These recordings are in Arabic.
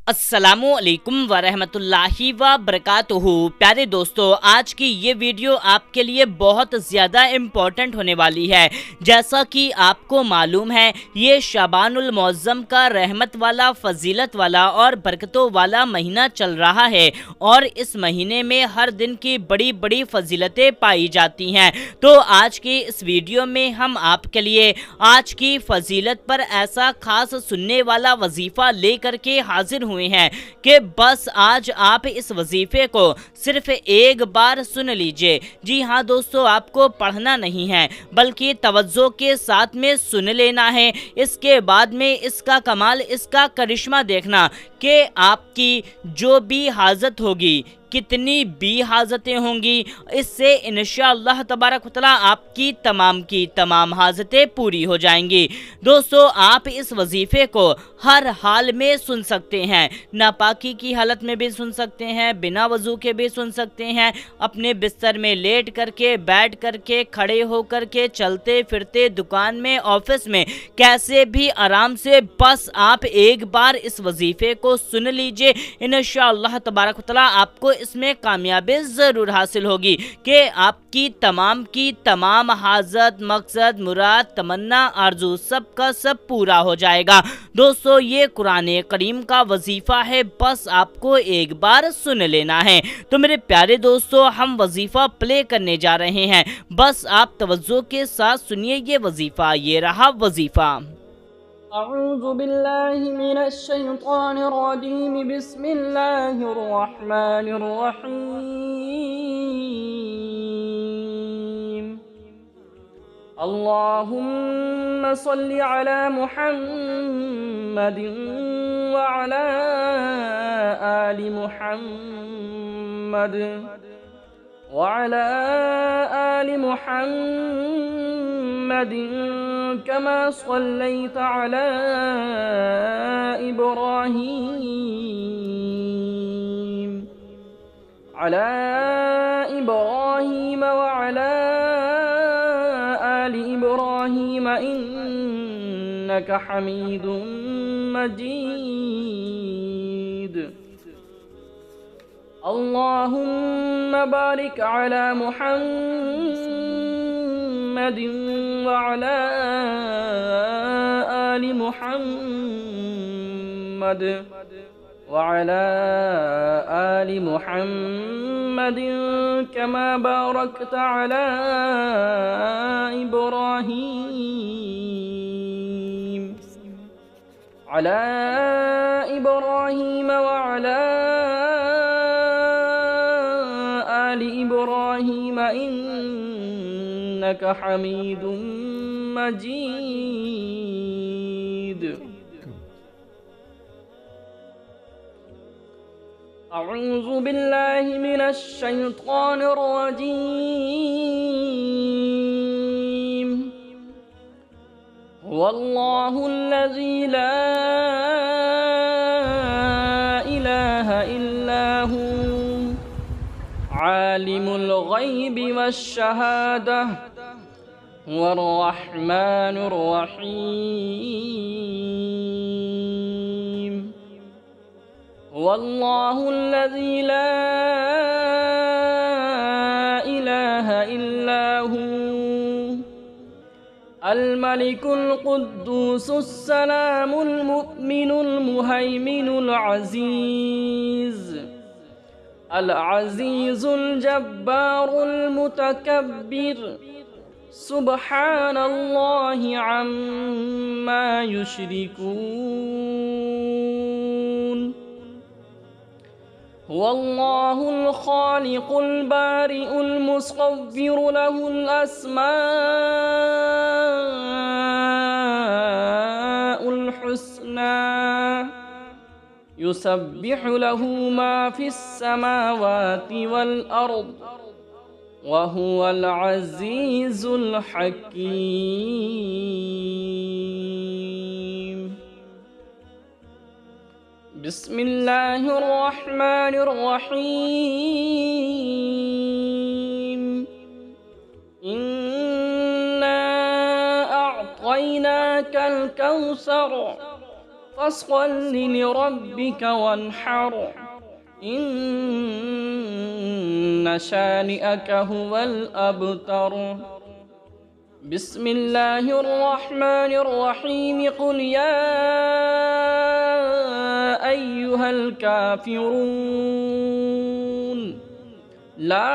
अस्सलामु अलैकुम वरहमतुल्लाहि व बरकातुहू। प्यारे दोस्तों, आज की ये वीडियो आपके लिए बहुत ज़्यादा इम्पोर्टेंट होने वाली है। जैसा कि आपको मालूम है, ये शाबानुल मुअज़्ज़म का रहमत वाला, फजीलत वाला और बरकतों वाला महीना चल रहा है और इस महीने में हर दिन की बड़ी बड़ी फजीलतें पाई जाती हैं। तो आज की इस वीडियो में हम आपके लिए आज की फजीलत पर ऐसा खास सुनने वाला वजीफ़ा लेकर के हाजिर हुए हैं कि बस आज आप इस वजीफे को सिर्फ एक बार सुन लीजिए। जी हाँ दोस्तों, आपको पढ़ना नहीं है बल्कि तवज्जो के साथ में सुन लेना है। इसके बाद में इसका कमाल, इसका करिश्मा देखना कि आपकी जो भी हाजत होगी, कितनी भी हाजतें होंगी, इससे इंशाअल्लाह तबारक व तआला आपकी की तमाम हाजतें पूरी हो जाएंगी। दोस्तों, आप इस वजीफे को हर हाल में सुन सकते हैं। नापाकी की हालत में भी सुन सकते हैं, बिना वजू के भी सुन सकते हैं, अपने बिस्तर में लेट करके, बैठ करके, खड़े होकर के, चलते फिरते, दुकान में, ऑफिस में, कैसे भी आराम से बस आप एक बार इस वजीफे को सुन लीजिए। इंशाअल्लाह तबारक व तआला आपको इसमें कामयाबी ज़रूर हासिल होगी कि आपकी की तमाम हाजत, मकसद, मुराद, तमन्ना, आरजू सब का सब पूरा हो जाएगा। दोस्तों, ये कुरान करीम का वजीफ़ा है, बस आपको एक बार सुन लेना है। तो मेरे प्यारे दोस्तों, हम वजीफ़ा प्ले करने जा रहे हैं, बस आप तवज्जो के साथ सुनिए ये वजीफ़ा। ये रहा वजीफ़ा। أعوذ بالله من الشيطان الرجيم بسم الله الرحمن الرحيم اللهم صل على محمد وعلى آل محمد وعلى آل محمد كما صليت على إبراهيم وعلى آل إبراهيم إنك حميد مجيد اللهم بارك على محمد وعلى آل محمد وعلى آل محمد كما باركت على إبراهيم وعلى آل إبراهيم إنك حميد مجيد أعوذ بالله من الشيطان الرجيم هو الله الذي لا إله إلا هو عالم الغيب والشهادة هو الرحمن الرحيم هو الله الذي لا إله إلا هو الملك القدوس السلام المؤمن المهيمن العزيز الجبار المتكبر سبحان الله عما يشركون هو الله الخالق البارئ المصور له الأسماء الحسنى يسبح له ما في السماوات والأرض وهو العزيز الحكيم بسم الله الرحمن الرحيم إنا أعطيناك الكوثر فصل لربك وانحر إن شانئك هو الأبتر. بسم الله الرحمن الرحيم. قل يا أيها الكافرون لا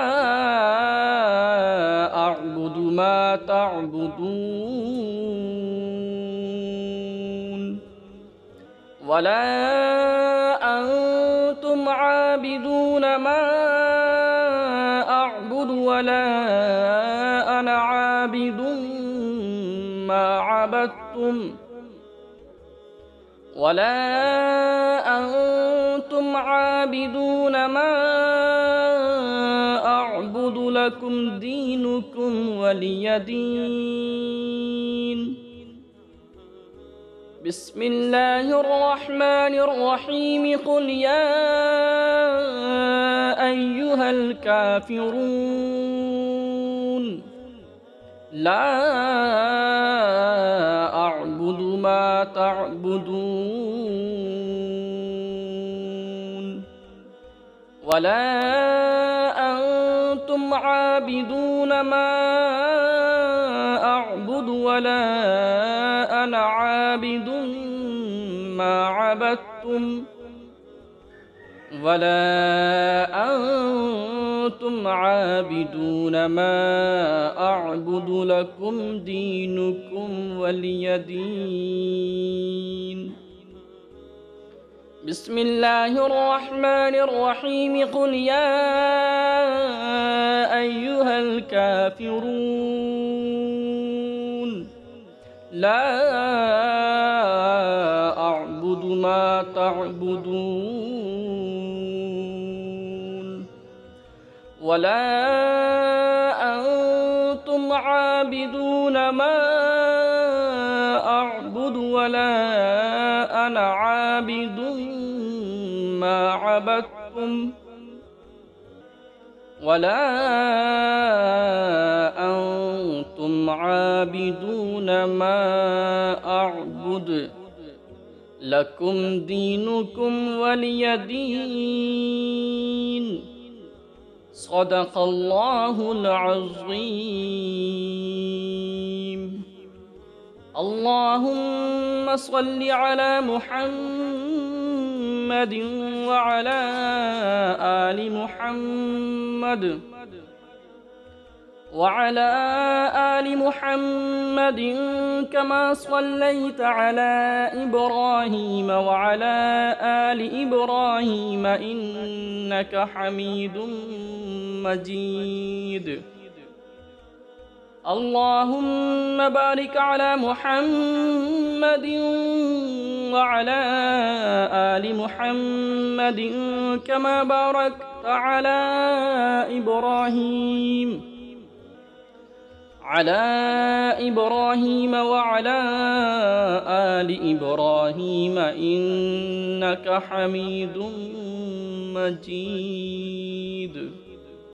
أعبد ما تعبدون ولا أنتم عابدون ما أعبد ولا أنا عابد ما عبدتم ولا أنتم عابدون ما أعبد لكم دينكم ولي دين. بسم الله الرحمن الرحيم. قل يا أيها الكافرون لا أعبد ما تعبدون ولا أنتم عابدون ما أعبد ولا أنا عابد ما عبدتم ولا أنتم عابدون ما أعبد لكم دينكم ولي دين. بسم الله الرحمن الرحيم. قل يا أيها الكافرون لا أعبد ما تعبدون ولا أنتم عابدون ما أعبد ولا أنا عابد ما عبدتم ولا أنتم عابدون ما أعبد لكم دينكم ولي دين. صدق الله العظيم. اللهم صل على محمد وعلى آل محمد وعلى آل محمد كما صليت على إبراهيم وعلى آل إبراهيم إنك حميد مجيد. اللهم بارك على محمد وعلى آل محمد كما باركت على إبراهيم وعلى آل إبراهيم إنك حميد مجيد.